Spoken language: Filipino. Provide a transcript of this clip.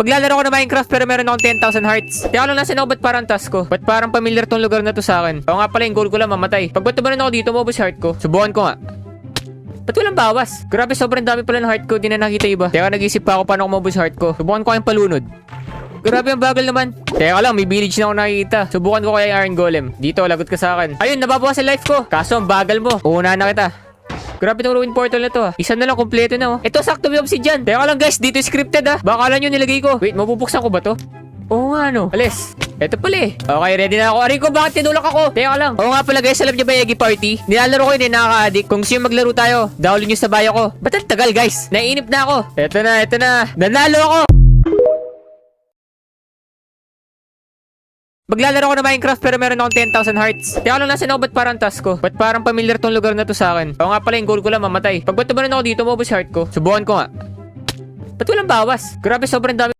Maglalaro ko na Minecraft pero meron akong 10,000 hearts. Kaya lang nasa ba't parang task ko? Ba't parang familiar tong lugar na to sa akin? Oo nga pala yung goal ko lang mamatay. Pag ba't ako dito, maubos heart ko. Subukan ko nga. Ba't walang bawas? Grabe, sobrang dami pala ng heart ko. Di na nakita iba. Teka, nag-isip pa ako paano ko maubos heart ko. Subukan ko yung palunod. Grabe, ang bagal naman. Teka lang, may village na ako nakikita. Subukan ko kaya yung Iron Golem. Dito, lagot ka sa akin. Ayun, nababawas sa life ko. Kaso, ang bagal mo. Uuna na kita. Grabe itong ruin portal na to ah. Isa na lang, kompleto na oh. Ito, sakto may obsidian. Teka lang guys, dito scripted ah. Baka alam nyo nilagay ko. Wait, mabubuksan ko ba to? Oo nga no. Alis. Ito pala eh. Okay, ready na ako. Aray ko, bakit tinulak ako? Teka lang. Oo nga pala guys, alam nyo ba yung Eggy Party? Nilalaro ko yun eh, nakaka-addict. Kung gusto yung maglaro tayo, download nyo sa bio ko. Ba't ang tagal guys? Naiinip na ako. Ito na. Nanalo ako. Maglalaro ko na Minecraft pero meron akong 10,000 hearts. Kaya lang nasa ba't parang task ko? Ba't parang familiar tong lugar na to sa akin? Oo nga pala yung goal ko lang mamatay. Pag ba't ako dito, maubos heart ko. Subukan ko nga. Ba't walang bawas? Grabe, sobrang dami.